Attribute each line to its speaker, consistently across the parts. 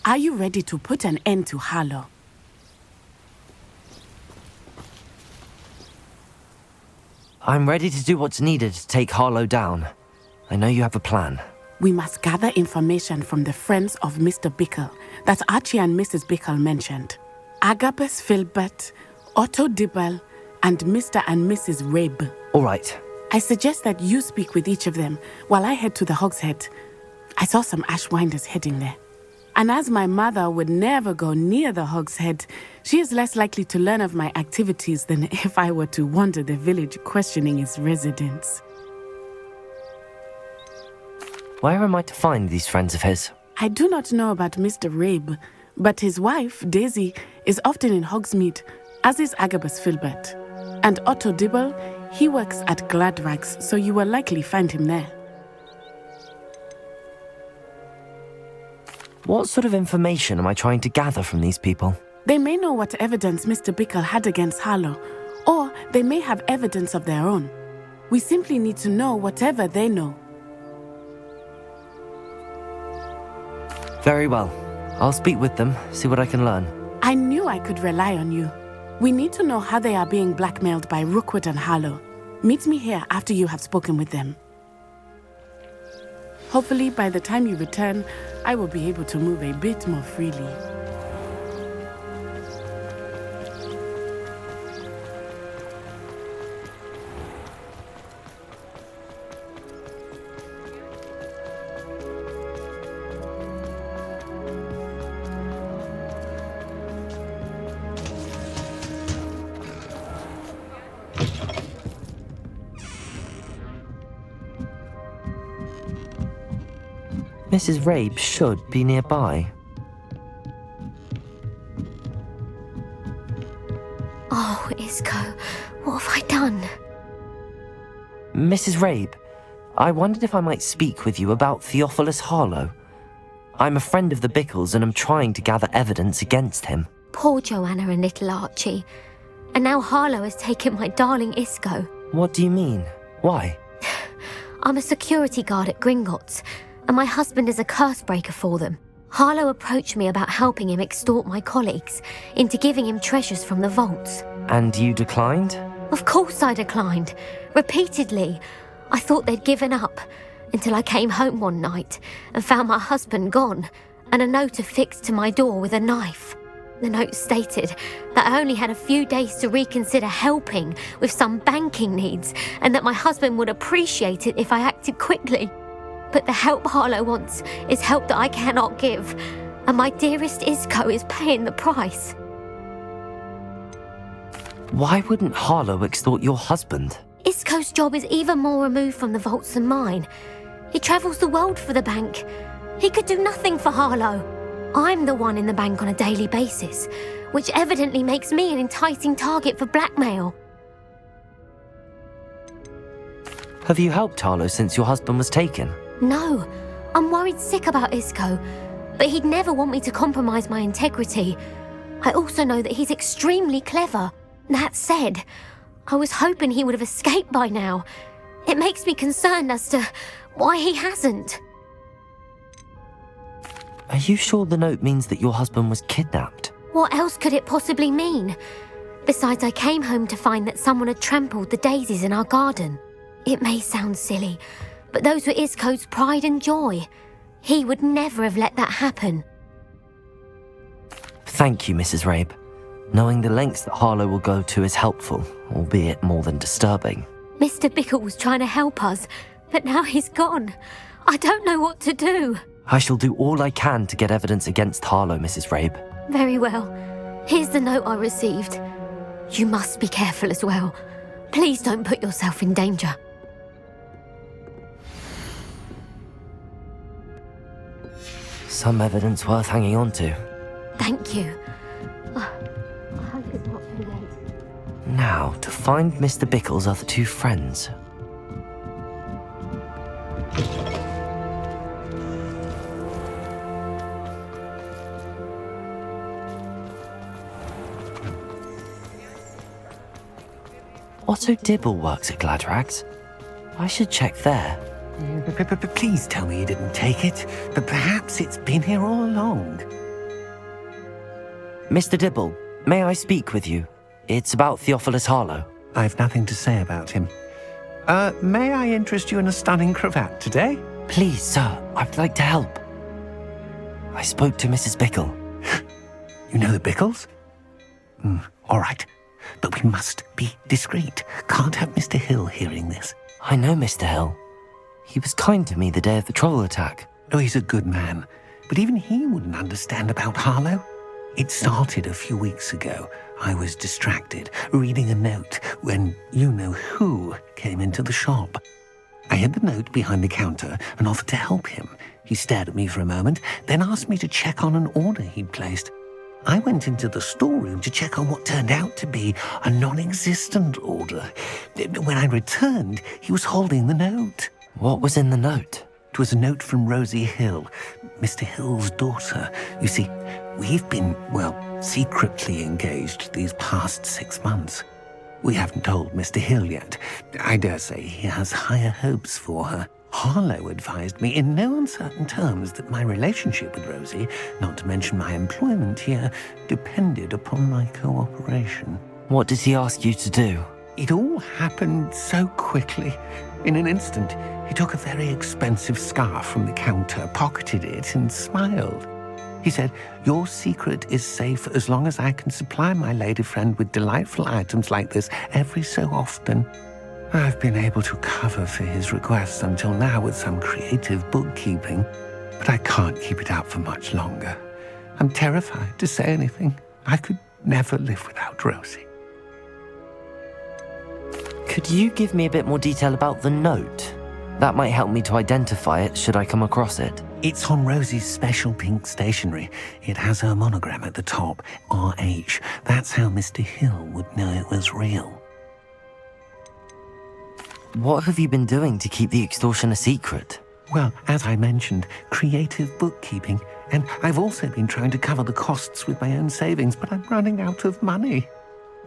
Speaker 1: Are you ready to put an end to Harlow?
Speaker 2: I'm ready to do what's needed to take Harlow down. I know you have a plan.
Speaker 1: We must gather information from the friends of Mr. Bickle that Archie and Mrs. Bickle mentioned. Agabus Filbert, Otto Dibble, and Mr. and Mrs. Rabe.
Speaker 2: All right.
Speaker 1: I suggest that you speak with each of them while I head to the Hogshead. I saw some Ashwinders heading there. And as my mother would never go near the Hogshead, she is less likely to learn of my activities than if I were to wander the village questioning its residents.
Speaker 2: Where am I to find these friends of his?
Speaker 1: I do not know about Mr. Rabe, but his wife, Daisy, is often in Hogsmeade, as is Agabus Filbert. And Otto Dibble, he works at Gladrags, so you will likely find him there.
Speaker 2: What sort of information am I trying to gather from these people?
Speaker 1: They may know what evidence Mr. Bickle had against Harlow, or they may have evidence of their own. We simply need to know whatever they know.
Speaker 2: Very well. I'll speak with them, see what I can learn.
Speaker 1: I knew I could rely on you. We need to know how they are being blackmailed by Rookwood and Harlow. Meet me here after you have spoken with them. Hopefully, by the time you return, I will be able to move a bit more freely.
Speaker 2: Mrs. Rabe should be nearby.
Speaker 3: Oh, Isco, what have I done?
Speaker 2: Mrs. Rabe, I wondered if I might speak with you about Theophilus Harlow. I'm a friend of the Bickles and I'm trying to gather evidence against him.
Speaker 3: Poor Joanna and little Archie. And now Harlow has taken my darling Isco.
Speaker 2: What do you mean? Why?
Speaker 3: I'm a security guard at Gringotts, and my husband is a curse breaker for them. Harlow approached me about helping him extort my colleagues into giving him treasures from the vaults.
Speaker 2: And you declined?
Speaker 3: Of course I declined. Repeatedly. I thought they'd given up, until I came home one night and found my husband gone, and a note affixed to my door with a knife. The note stated that I only had a few days to reconsider helping with some banking needs, and that my husband would appreciate it if I acted quickly. But the help Harlow wants is help that I cannot give, and my dearest Isco is paying the price.
Speaker 2: Why wouldn't Harlow extort your husband?
Speaker 3: Isco's job is even more removed from the vaults than mine. He travels the world for the bank. He could do nothing for Harlow. I'm the one in the bank on a daily basis, which evidently makes me an enticing target for blackmail.
Speaker 2: Have you helped Harlow since your husband was taken?
Speaker 3: No, I'm worried sick about Isco, but he'd never want me to compromise my integrity. I also know that he's extremely clever. That said, I was hoping he would have escaped by now. It makes me concerned as to why he hasn't.
Speaker 2: Are you sure the note means that your husband was kidnapped?
Speaker 3: What else could it possibly mean? Besides, I came home to find that someone had trampled the daisies in our garden. It may sound silly, but those were Isco's pride and joy. He would never have let that happen.
Speaker 2: Thank you, Mrs. Rabe. Knowing the lengths that Harlow will go to is helpful, albeit more than disturbing.
Speaker 3: Mr. Bickle was trying to help us, but now he's gone. I don't know what to do.
Speaker 2: I shall do all I can to get evidence against Harlow, Mrs. Rabe.
Speaker 3: Very well. Here's the note I received. You must be careful as well. Please don't put yourself in danger.
Speaker 2: Some evidence worth hanging on to.
Speaker 3: Thank you. I hope it's not too late.
Speaker 2: Now, to find Mr. Bickle's other two friends. Otto Dibble works at Gladrags. I should check there.
Speaker 4: Please tell me you didn't take it. But perhaps it's been here all along.
Speaker 2: Mr. Dibble, may I speak with you? It's about Theophilus Harlow.
Speaker 4: I've nothing to say about him. May I interest you in a stunning cravat today?
Speaker 2: Please, sir, I'd like to help. I spoke to Mrs. Bickle.
Speaker 4: You know the Bickles? All right. But we must be discreet. Can't have Mr. Hill hearing this.
Speaker 2: I know Mr. Hill. He was kind to me the day of the troll attack.
Speaker 4: Oh, he's a good man. But even he wouldn't understand about Harlow. It started a few weeks ago. I was distracted, reading a note, when you-know-who came into the shop. I hid the note behind the counter and offered to help him. He stared at me for a moment, then asked me to check on an order he'd placed. I went into the storeroom to check on what turned out to be a non-existent order. When I returned, he was holding the note.
Speaker 2: What was in the note?
Speaker 4: It was a note from Rosie Hill, Mr. Hill's daughter. You see, we've been, secretly engaged these past 6 months. We haven't told Mr. Hill yet. I dare say he has higher hopes for her. Harlow advised me in no uncertain terms that my relationship with Rosie, not to mention my employment here, depended upon my cooperation.
Speaker 2: What did he ask you to do?
Speaker 4: It all happened so quickly. In an instant, he took a very expensive scarf from the counter, pocketed it, and smiled. He said, "Your secret is safe as long as I can supply my lady friend with delightful items like this every so often." I've been able to cover for his requests until now with some creative bookkeeping, but I can't keep it out for much longer. I'm terrified to say anything. I could never live without Rosie.
Speaker 2: Could you give me a bit more detail about the note? That might help me to identify it should I come across it.
Speaker 4: It's on Rosie's special pink stationery. It has her monogram at the top, RH. That's how Mr. Hill would know it was real.
Speaker 2: What have you been doing to keep the extortion a secret?
Speaker 4: Well, as I mentioned, creative bookkeeping. And I've also been trying to cover the costs with my own savings, but I'm running out of money.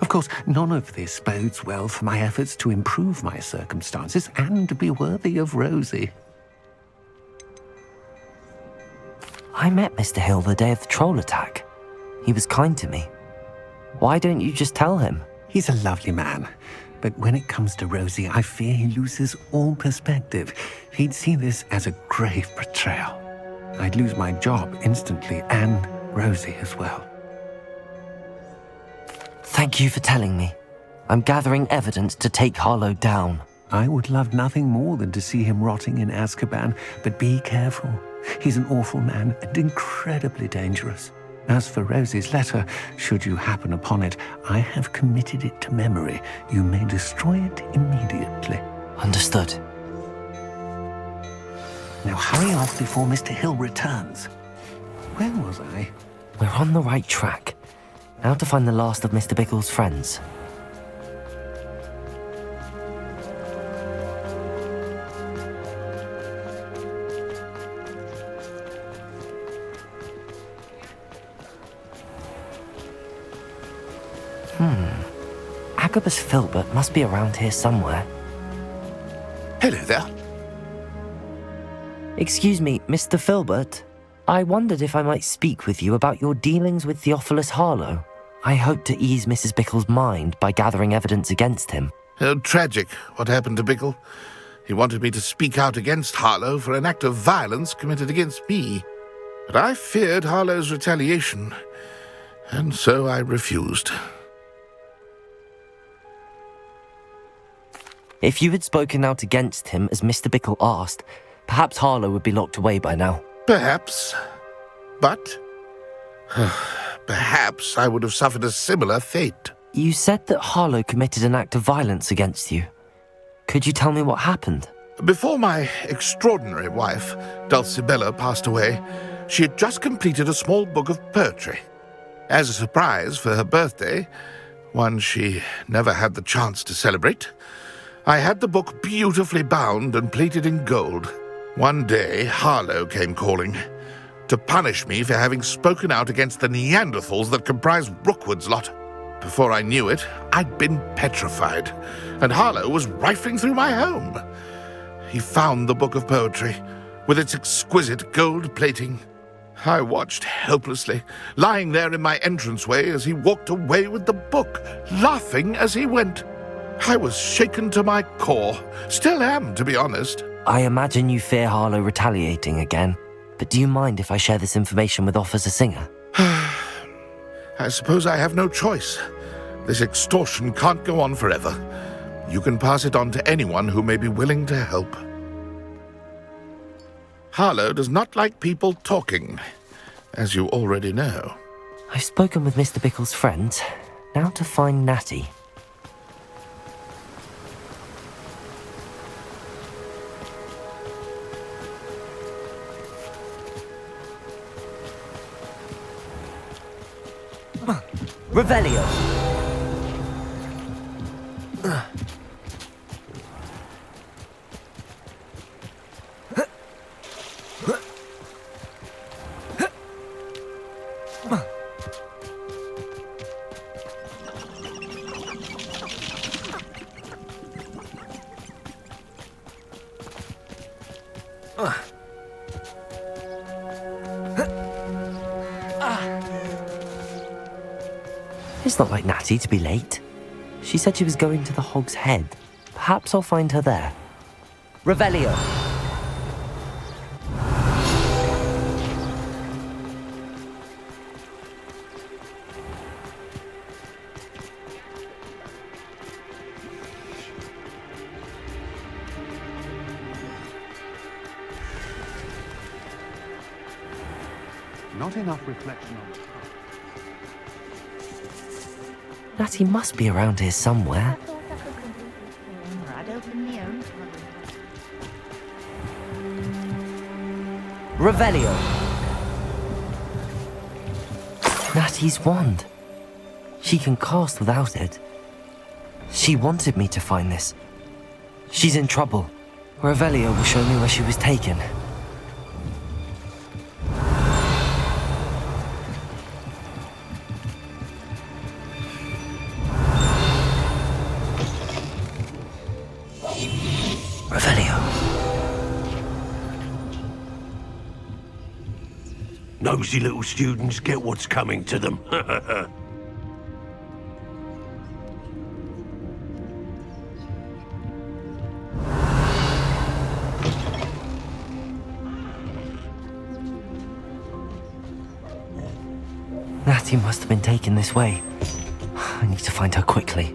Speaker 4: Of course, none of this bodes well for my efforts to improve my circumstances and be worthy of Rosie.
Speaker 2: I met Mr. Hill the day of the troll attack. He was kind to me. Why don't you just tell him?
Speaker 4: He's a lovely man. But when it comes to Rosie, I fear he loses all perspective. He'd see this as a grave betrayal. I'd lose my job instantly, and Rosie as well.
Speaker 2: Thank you for telling me. I'm gathering evidence to take Harlow down.
Speaker 4: I would love nothing more than to see him rotting in Azkaban, but be careful. He's an awful man and incredibly dangerous. As for Rosie's letter, should you happen upon it, I have committed it to memory. You may destroy it immediately.
Speaker 2: Understood.
Speaker 4: Now hurry off before Mr. Hill returns. Where was I?
Speaker 2: We're on the right track. Now to find the last of Mr. Bickle's friends. Agabus Filbert must be around here somewhere.
Speaker 5: Hello there.
Speaker 2: Excuse me, Mr. Filbert. I wondered if I might speak with you about your dealings with Theophilus Harlow. I hope to ease Mrs. Bickle's mind by gathering evidence against him.
Speaker 5: Oh, tragic what happened to Bickle. He wanted me to speak out against Harlow for an act of violence committed against me. But I feared Harlow's retaliation, and so I refused.
Speaker 2: If you had spoken out against him as Mr. Bickle asked, perhaps Harlow would be locked away by now.
Speaker 5: Perhaps. But perhaps I would have suffered a similar fate.
Speaker 2: You said that Harlow committed an act of violence against you. Could you tell me what happened?
Speaker 5: Before my extraordinary wife, Dulcibella, passed away, she had just completed a small book of poetry. As a surprise for her birthday, one she never had the chance to celebrate, I had the book beautifully bound and plated in gold. One day, Harlow came calling to punish me for having spoken out against the Neanderthals that comprise Rookwood's lot. Before I knew it, I'd been petrified, and Harlow was rifling through my home. He found the book of poetry, with its exquisite gold plating, I watched helplessly, lying there in my entranceway as he walked away with the book, laughing as he went. I was shaken to my core. Still am, to be honest.
Speaker 2: I imagine you fear Harlow retaliating again, but do you mind if I share this information with Officer Singer?
Speaker 5: I suppose I have no choice. This extortion can't go on forever. You can pass it on to anyone who may be willing to help. Harlow does not like people talking, as you already know.
Speaker 2: I've spoken with Mr. Bickle's friends. Now to find Natty. Revelio! It's not like Natty to be late. She said she was going to the Hog's Head. Perhaps I'll find her there. Revelio!
Speaker 4: Not enough reflection on the
Speaker 2: Natty must be around here somewhere. Revelio! Natty's wand. She can cast without it. She wanted me to find this. She's in trouble. Revelio will show me where she was taken.
Speaker 6: Nosy little students get what's coming to them.
Speaker 2: Natty must have been taken this way. I need to find her quickly.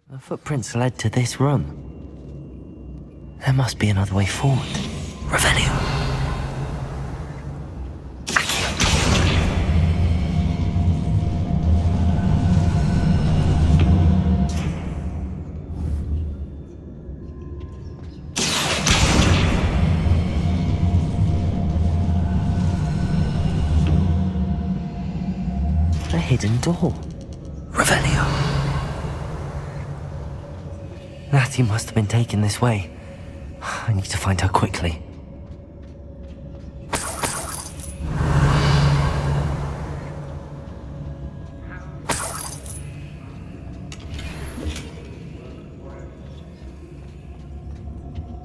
Speaker 2: The footprints led to this room. There must be another way forward. Revelio! A hidden door. Revelio! Natty must have been taken this way. I need to find her quickly.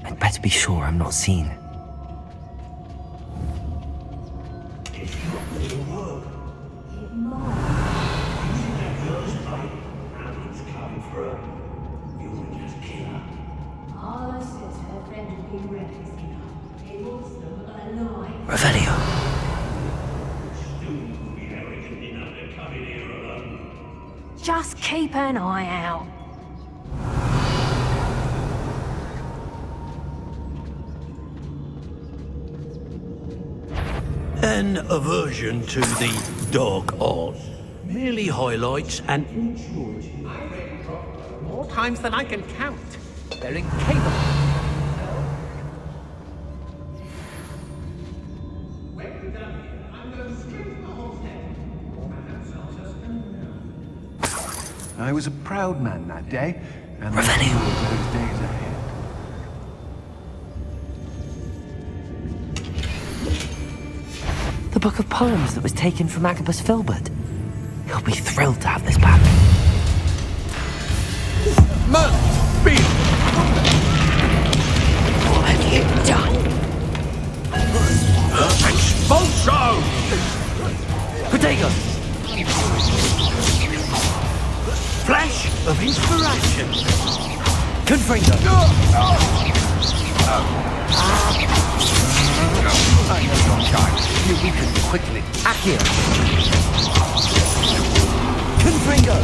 Speaker 2: I'd better be sure I'm not seen. Revelio.
Speaker 7: Just keep an eye out.
Speaker 6: An aversion to the dark arts merely highlights an
Speaker 4: more times than I can count. They're incapable. I was a proud man that day, and those days ahead.
Speaker 2: The book of poems that was taken from Agabus Filbert. He'll be thrilled to have this back.
Speaker 5: Merlin's been.
Speaker 7: What have you done?
Speaker 6: Expulso!
Speaker 2: Potato!
Speaker 6: Flash of inspiration.
Speaker 2: Confringo!
Speaker 4: I know your kind. You weaken quickly.
Speaker 2: Accio! Confringo!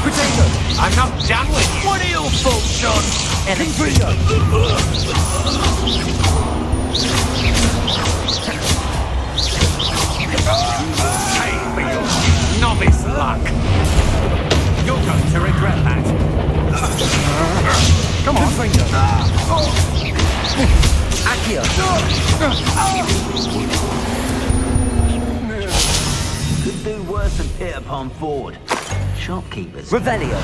Speaker 2: Potato!
Speaker 6: I'm not done with you. What are your faults, John?
Speaker 2: Confringo!
Speaker 6: Hey, for your novice luck. You're going to regret that.
Speaker 2: Come on! Confringo! Accio!
Speaker 8: Could do worse than Peter Pan Ford. Shopkeepers.
Speaker 2: Revelio!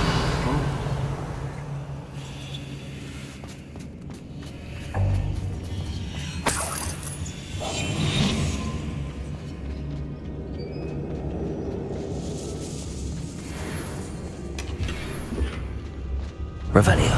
Speaker 2: Revelio.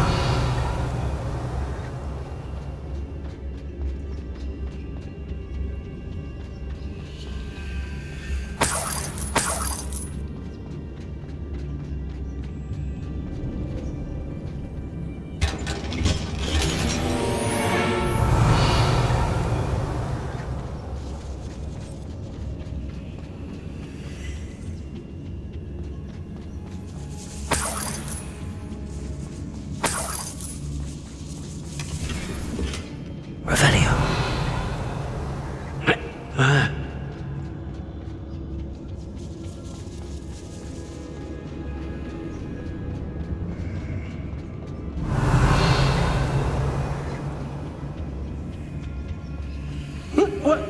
Speaker 2: Revelio.
Speaker 6: What?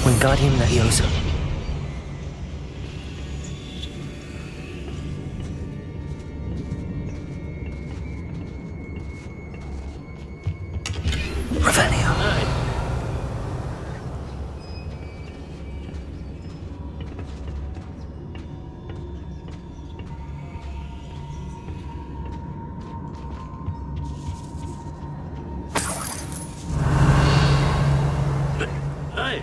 Speaker 2: Wingardium Leviosa. Revelio.
Speaker 6: Hey.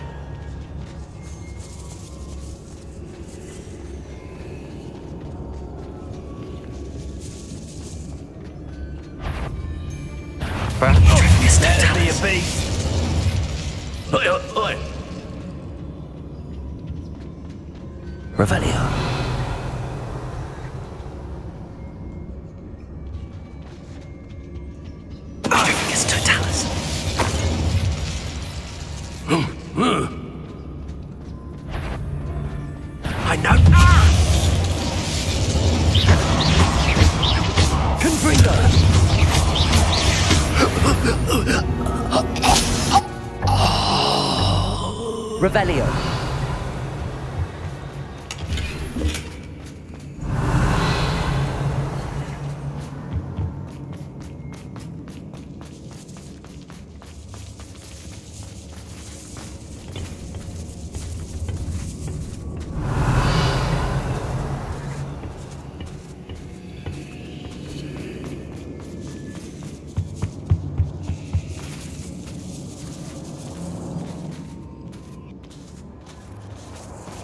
Speaker 6: That'd be a beast. Oi, oi, oi.
Speaker 2: Revelio. Articus Totalis.
Speaker 6: I know.
Speaker 2: Confringo. Revelio.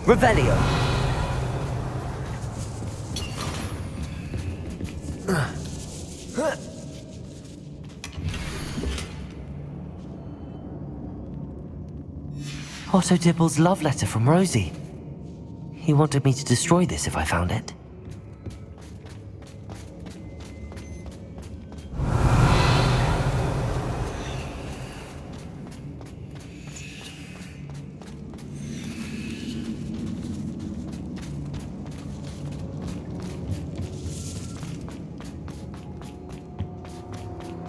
Speaker 2: Revelio. Otto Dibble's love letter from Rosie. He wanted me to destroy this if I found it.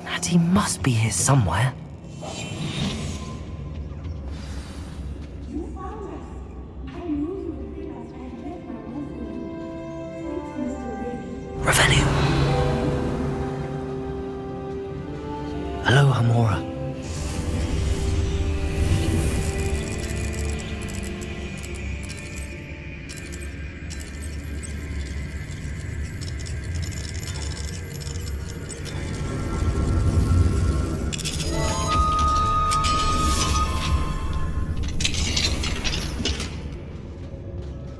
Speaker 2: And he must be here somewhere.
Speaker 9: You found us. I knew you would bring us. I read my husband. Thanks, Mr.
Speaker 2: Revelio. Hello, Hamora.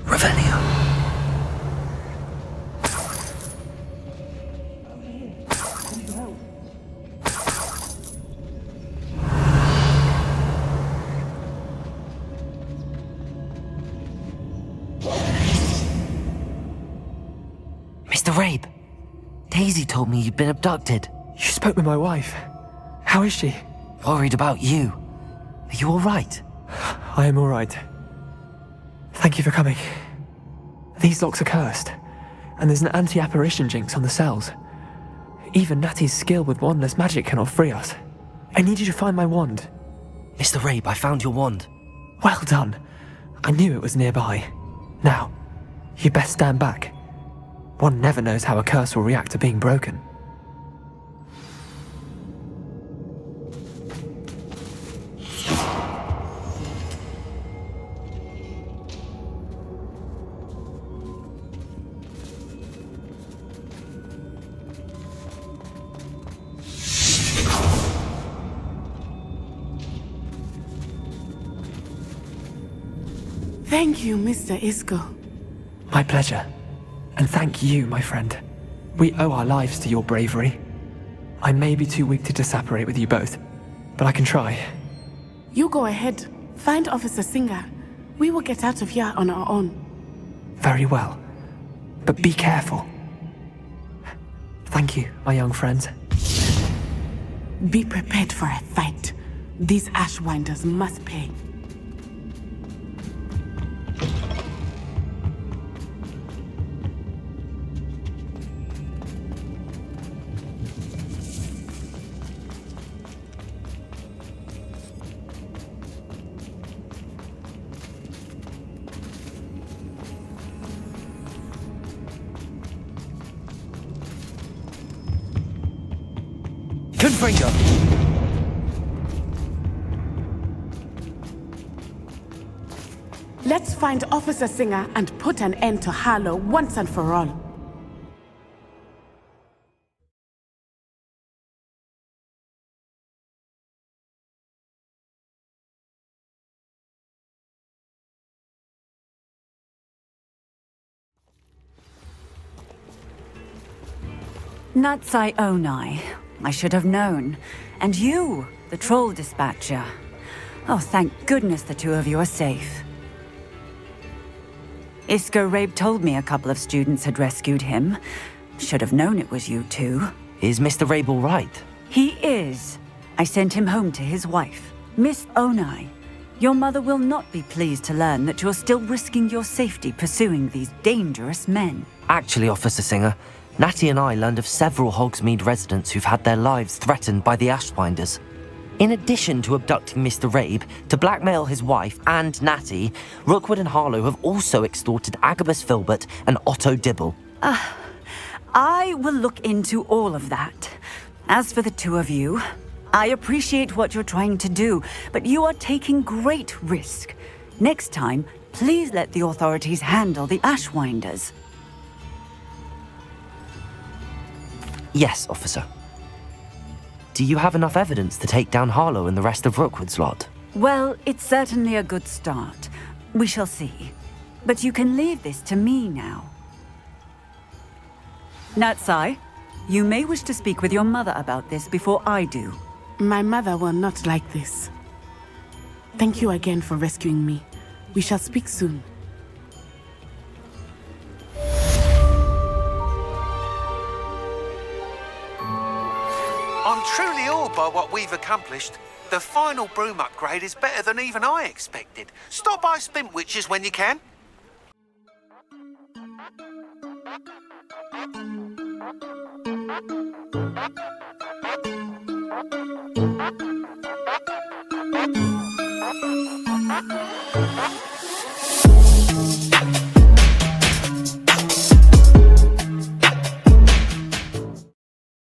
Speaker 2: Revelio. Mr. Rabe, Daisy told me you'd been abducted.
Speaker 9: You spoke with my wife. How is she?
Speaker 2: Worried about you. Are you all right?
Speaker 9: I am all right. Thank you for coming. These locks are cursed, and there's an anti-apparition jinx on the cells. Even Natty's skill with wandless magic cannot free us. I need you to find my wand.
Speaker 2: Mr. Rabe, I found your wand.
Speaker 9: Well done. I knew it was nearby. Now, you best stand back. One never knows how a curse will react to being broken.
Speaker 1: Thank you, Mr. Isco.
Speaker 9: My pleasure. And thank you, my friend. We owe our lives to your bravery. I may be too weak to disapparate with you both, but I can try.
Speaker 1: You go ahead. Find Officer Singer. We will get out of here on our own.
Speaker 9: Very well. But be careful. Thank you, my young friends.
Speaker 1: Be prepared for a fight. These Ashwinders must pay.
Speaker 2: Confringo!
Speaker 1: Let's find Officer Singer and put an end to Harlow once and for all.
Speaker 10: Natsai Onai. I should have known. And you, the troll dispatcher. Oh, thank goodness the two of you are safe. Isco Rabe told me a couple of students had rescued him. Should have known it was you two.
Speaker 2: Is Mr. Rabe all right?
Speaker 10: He is. I sent him home to his wife. Miss Onai, your mother will not be pleased to learn that you're still risking your safety pursuing these dangerous men.
Speaker 2: Actually, Officer Singer, Natty and I learned of several Hogsmeade residents who've had their lives threatened by the Ashwinders. In addition to abducting Mr. Rabe, to blackmail his wife and Natty, Rookwood and Harlow have also extorted Agabus Filbert and Otto Dibble.
Speaker 10: I will look into all of that. As for the two of you, I appreciate what you're trying to do, but you are taking great risk. Next time, please let the authorities handle the Ashwinders.
Speaker 2: Yes, officer. Do you have enough evidence to take down Harlow and the rest of Rookwood's lot?
Speaker 10: Well, it's certainly a good start. We shall see. But you can leave this to me now. Natsai, you may wish to speak with your mother about this before I do.
Speaker 1: My mother will not like this. Thank you again for rescuing me. We shall speak soon.
Speaker 11: I'm truly awed by what we've accomplished. The final broom upgrade is better than even I expected. Stop by Spintwitches when you can.